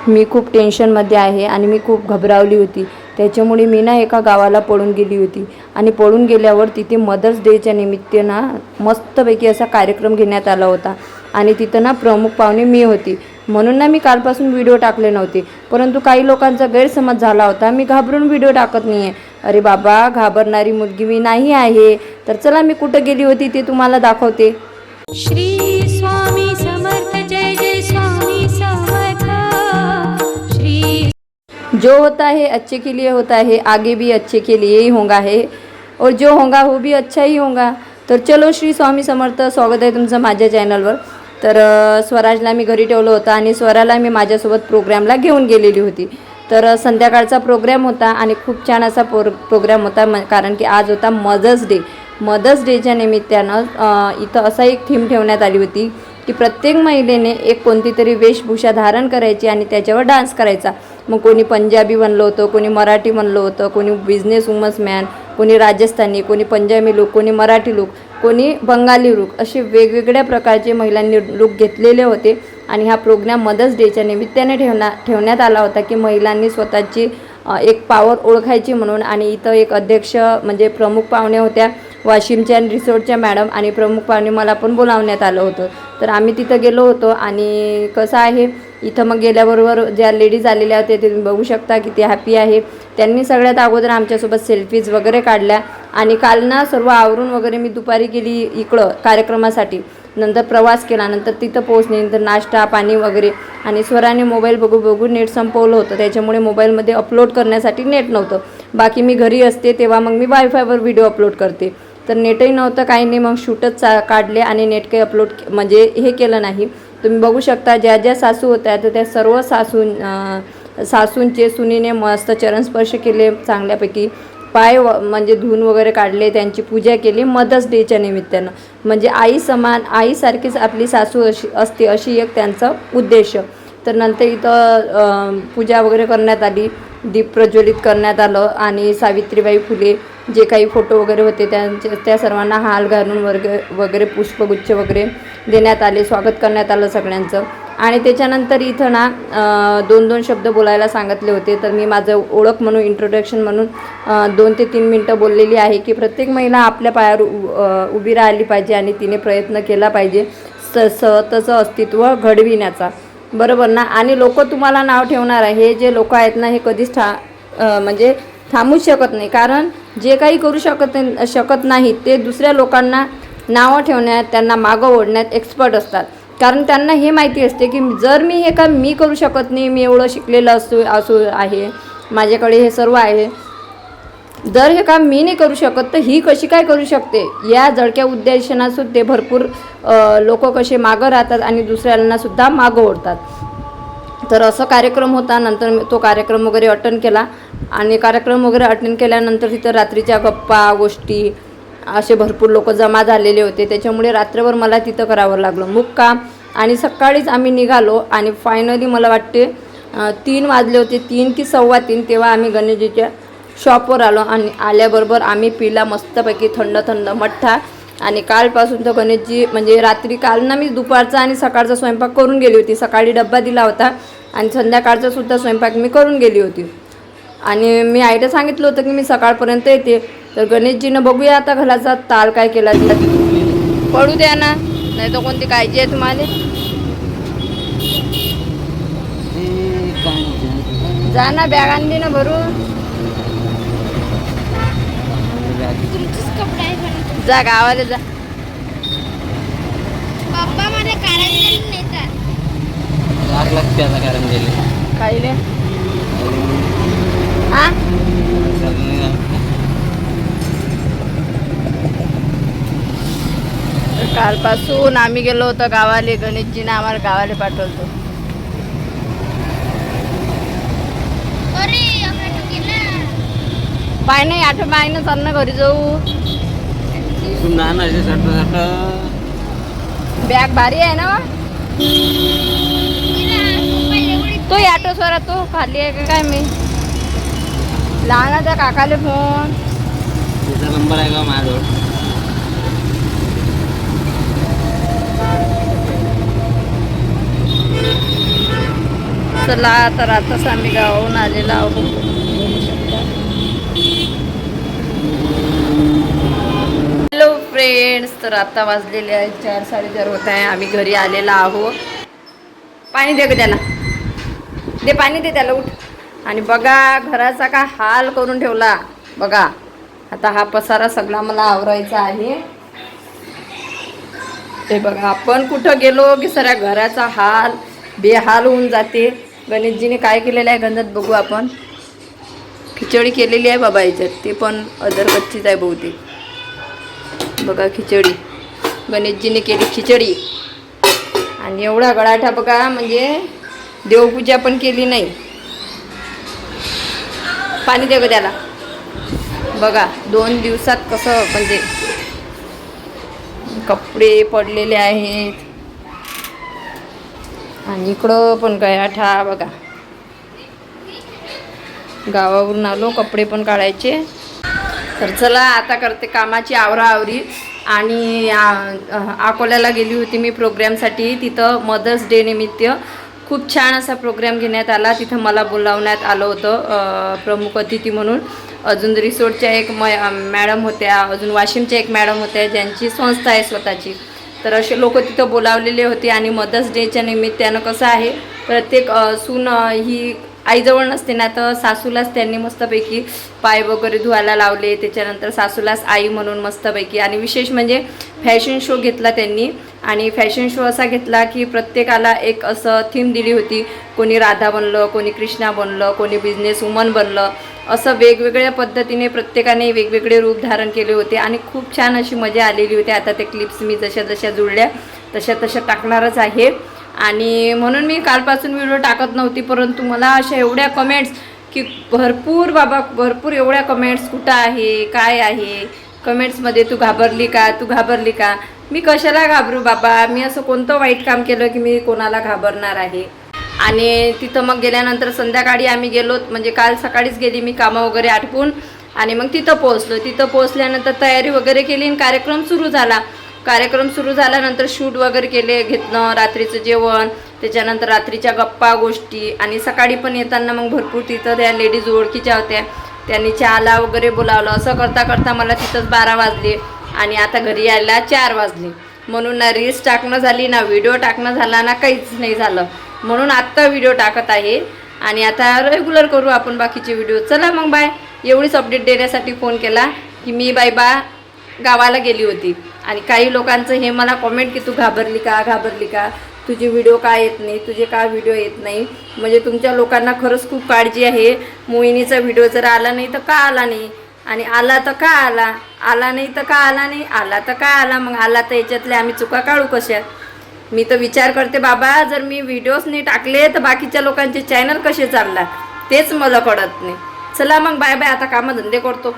मी खूप टेन्शनमध्ये आहे आणि मी खूप घबरावली होती. त्याच्यामुळे मी ना एका गावाला पळून गेली होती आणि पळून गेल्यावर तिथे मदर्स डेच्या निमित्त ना मस्तपैकी असा कार्यक्रम घेण्यात आला होता आणि तिथं ना प्रमुख पाहुणे मी होती. म्हणून ना मी कालपासून व्हिडिओ टाकले नव्हते. परंतु काही लोकांचा गैरसमज झाला होता, मी घाबरून व्हिडिओ टाकत नाही आहे. अरे बाबा, घाबरणारी मुलगी मी नाही आहे. तर चला मी कुठं गेली होती ते तुम्हाला दाखवते. श्री स्वामी समर्थ, जय जय स्वामी समर्थ. श्री जो होता है अच्छे के लिए होता है, आगे भी अच्छे के लिए ही होगा है और जो होगा वो भी अच्छा ही होगा. तर चलो श्री स्वामी समर्थ, स्वागत आहे तुमचं माझ्या चॅनलवर. तर स्वराजला मी घरी ठेवलं होतं आणि स्वराला मी माझ्यासोबत प्रोग्रामला घेऊन गेलेली होती. तर संध्याकाळचा प्रोग्राम होता आणि खूप छान असा प्रोग्राम होता कारण की आज होता मदर्स डे. मदर्स डेच्या निमित्तानं इथं असा एक थीम ठेवण्यात आली होती की प्रत्येक महिलेने एक कोणती तरी वेशभूषा धारण करायची आणि त्याच्यावर डान्स करायचा. मग कोणी पंजाबी बनलं होतं, कोणी मराठी बनलं होतं, कोणी बिझनेस वुमन्समॅन, कोणी राजस्थानी, कोणी पंजाबी लूक, कोणी मराठी लूक, कोणी बंगाली लूक, असे वेगवेगळ्या प्रकारचे महिलांनी लूक घेतलेले होते. आणि हा प्रोग्राम मदर्स डेच्या निमित्ताने ठेवण्यात आला होता की महिलांनी स्वतःची एक पॉवर ओळखायची म्हणून. आणि इथं एक अध्यक्ष म्हणजे प्रमुख पाहुणे होत्या वाशिमच्या रिसोर्टच्या मॅडम आणि प्रमुख पाहुणे मला पण बोलावण्यात आलं होतं. तर आम्ही तिथं गेलो होतो आणि कसं आहे इथं मग गेल्याबरोबर ज्या लेडीज आलेल्या होत्या ते तुम्ही बघू शकता किती हॅपी आहे. त्यांनी सगळ्यात अगोदर आमच्यासोबत सेल्फीज वगैरे काढल्या आणि काल ना सर्व आवरून वगैरे मी दुपारी गेली इकडं कार्यक्रमासाठी. नंतर प्रवास केला, नंतर तिथं पोहोचणे, नंतर नाश्ता पाणी वगैरे. आणि स्वराने मोबाईल बघू नेट संपवलं होतं, त्याच्यामुळे मोबाईलमध्ये अपलोड करण्यासाठी नेट नव्हतं. बाकी मी घरी असते तेव्हा मग मी वायफायवर व्हिडिओ अपलोड करते. तर नेटही नव्हतं काही नाही, मग शूटच काढले आणि नेट काही अपलोड म्हणजे हे केलं नाही. तुम्ही बघू शकता ज्या ज्या सासू होत्या तर त्या सर्व सासूंचे सुनीने मस्त चरणस्पर्श केले चांगल्यापैकी. पाय म्हणजे धुवून वगैरे काढले, त्यांची पूजा केली मदर्स डेच्या निमित्तानं. म्हणजे आई समान आईसारखीच आपली सासू असते अशी एक त्यांचा उद्देश. तर नंतर इथं पूजा वगैरे करण्यात आली, दीप प्रज्वलित करण्यात आलं आणि सावित्रीबाई फुले जे काही फोटो वगैरे होते त्या सर्वांना हाल घालून वगैरे पुष्पगुच्छ वगैरे देण्यात आले, स्वागत करण्यात आलं सगळ्यांचं. आणि त्याच्यानंतर इथं ना 2-2 शब्द बोलायला सांगितले होते. तर मी माझं ओळख म्हणून इंट्रोडक्शन म्हणून 2 ते 3 मिनटं बोललेली आहे की प्रत्येक महिला आपल्या पायावर उभी राहिली पाहिजे आणि तिने प्रयत्न केला पाहिजे स्वतःचं अस्तित्व घडविण्याचा, बरोबर ना. आणि लोक तुम्हाला नाव ठेवणार आहे, हे जे लोक आहेत ना हे कधीच म्हणजे थांबूच शकत नाही. कारण जे काही करू शकत नाहीत ते दुसऱ्या लोकांना नावं ठेवण्यात, त्यांना मागं ओढण्यात एक्सपर्ट असतात. कारण त्यांना हे माहिती असते की जर मी हे काम मी करू शकत नाही, मी एवढं शिकलेलं असू आहे, माझ्याकडे हे सर्व आहे, जर हे काम मी नाही करू शकत तर ही कशी काय करू शकते. या जळक्या उद्देशानं ते भरपूर लोक कसे मागं राहतात आणि दुसऱ्यांनासुद्धा मागं ओढतात. तर असं कार्यक्रम होता. नंतर तो कार्यक्रम वगैरे अटेंड केला आणि कार्यक्रम वगैरे अटेंड केल्यानंतर तिथं रात्रीच्या गप्पा गोष्टी असे भरपूर लोक जमा झालेले होते. त्याच्यामुळे रात्रभर मला तिथं करावं लागलं मुक्काम. आणि सकाळीच आम्ही निघालो आणि फायनली मला वाटते 3 वाजले होते, 3 की 3:15 तेव्हा आम्ही गणेशजीच्या शॉपवर आलो. आणि आल्याबरोबर आम्ही पिला मस्तपैकी थंड मठ्ठा. आणि कालपासून तर गणेशजी म्हणजे रात्री काल ना मी दुपारचा आणि सकाळचा स्वयंपाक करून गेली होती. सकाळी डब्बा दिला होता आणि संध्याकाळचा सुद्धा स्वयंपाक मी करून गेली होती. आणि मी आईला सांगितलं होतं की मी सकाळपर्यंत येते. तर गणेशजीनं बघूया आता घराचा ताल काय केला, पडू द्या ना, नाही तर कोणती काळजी आहे तुम्हाला. जा ना, बॅग आणली ना भरून, जा गावाला जा. पप्पा मला कारंजेला नेतात. आग लागते आता कारंजेला खायले हा. कालपासून आम्ही गेलो होतो गावाले, गणेशजीने आम्हाला गावाले पाठवतो. पाय नाही आठवण आहे ना, चाल ना घरी जाऊ. बॅग भारी आहे ना. तो ऑटो स्वरा तो खाली आहे का काय, मी लहानाचा काकाले फोन नंबर आहे का माझ्याजवळ. चला तर आताच आम्ही गावाहून आलेलो आहोत. बघू शकता. हॅलो फ्रेंड्स, तर आता वाजलेले आहेत 4-4:30 होत आहे. आम्ही घरी आलेलो आहोत. पाणी दे ग त्याला, दे पाणी दे त्याला, उठ. आणि बघा घराचा का हाल करून ठेवला बघा. आता हा पसारा सगळा मला आवरायचा आहे. ते बघा, आपण कुठं गेलो की सगळ्या घराचा हाल बेहाल होऊन जाते. गणेशजीने काय केलेलं आहे गंधत बघू आपण. खिचडी केलेली आहे बाबा याच्यात, ते पण अदर कच्चीच आहे बहुतेक. बघा खिचडी गणेशजीने केली खिचडी. आणि एवढा गडाठा बघा, म्हणजे देवपूजा पण केली नाही. पाणी दे ग त्याला. बघा 2 दिवसात कसं, म्हणजे कपडे पडलेले आहेत. आणि इकडं पण गयाठा बघा. गावावरून आलो, कपडे पण काढायचे. तर चला आता करते कामाची आवराआवरी. आणि अकोल्याला गेली होती मी प्रोग्रामसाठी. तिथं मदर्स डे निमित्त खूप छान असा प्रोग्राम घेण्यात आला. तिथं मला बोलावण्यात आलं होतं प्रमुख अतिथी म्हणून. अजून रिसोर्टच्या एक मॅडम होत्या, अजून वाशिमच्या एक मॅडम होत्या ज्यांची संस्था आहे स्वतःची. तर असे लोक तिथं बोलावलेले होते. आणि मदर्स डेच्या निमित्तानं कसं आहे, प्रत्येक सून ही आईजवळ नसते ना, तर सासूलाच त्यांनी मस्तपैकी पाय वगैरे धुवायला लावले. त्याच्यानंतर सासूलाच आई म्हणून मस्तपैकी. आणि विशेष म्हणजे फॅशन शो घेतला त्यांनी. आणि फॅशन शो असा घेतला की प्रत्येकाला एक असं थीम दिली होती. कोणी राधा बनलं, कोणी कृष्णा बनलं, कोणी बिझनेस वुमन बनलं. असं वेगवेगळ्या पद्धतीने प्रत्येकाने वेगवेगळे रूप धारण केले होते. आणि खूप छान अशी मजा आलेली होती. आता ते क्लिप्स मी जशा जुळल्या तशा टाकणारच आहे. आणि म्हणून मी कालपासून व्हिडिओ टाकत नव्हती, परंतु मला अशा एवढ्या कमेंट्स की भरपूर एवढ्या कमेंट्स, कुठं आहे, काय आहे कमेंट्समध्ये, तू घाबरली का. मी कशाला घाबरू बाबा, मी असं कोणतं वाईट काम केलं की मी कोणाला घाबरणार आहे. आणि तिथं मग गेल्यानंतर संध्याकाळी आम्ही गेलो, म्हणजे काल सकाळीच गेली मी कामं वगैरे आटपून. आणि मग तिथं पोहोचल्यानंतर तयारी वगैरे केली आणि कार्यक्रम सुरू झाल्यानंतर शूट वगैरे घेतलं, रात्रीचं जेवण, त्याच्यानंतर रात्रीच्या गप्पा गोष्टी. आणि सकाळी पण येताना मग भरपूर तिथं त्या लेडीज ओळखीच्या होत्या, त्यांनी चहाला वगैरे बोलावलं. असं करता मला तिथंच 12 वाजले. आणि आता घरी यायला 4 वाजले. म्हणून ना रील्स टाकणं झाली, ना व्हिडिओ टाकणं झाला, ना काहीच नाही झालं. म्हणून आत्ता व्हिडिओ टाकत आहे. आणि आता रेग्युलर करू आपण बाकीचे व्हिडिओ. चला मग बाय. एवढीच अपडेट देण्यासाठी फोन केला की मी बायबा गावाला गेली होती. आणि काही लोकांचं हे मला कमेंट की तू घाबरली का, तुझे व्हिडिओ का येत नाही, तुझे का व्हिडिओ येत नाही. म्हणजे तुमच्या लोकांना खरंच खूप काळजी आहे. मोहिनीचा व्हिडिओ जर आला नाही तर का आला नाही, आणि आला तर का आला, आला नाही तर का आला नाही, आला तर का आला. मग आला तर याच्यातल्या आम्ही चुका काढू कशा. मी तर विचार करते बाबा, जर मी व्हिडिओज नाही टाकले तर बाकीच्या लोकांचे चॅनल कसे चालणार, तेच मला कळत नाही. चला मग बाय बाय. आता कामधंदे करतो.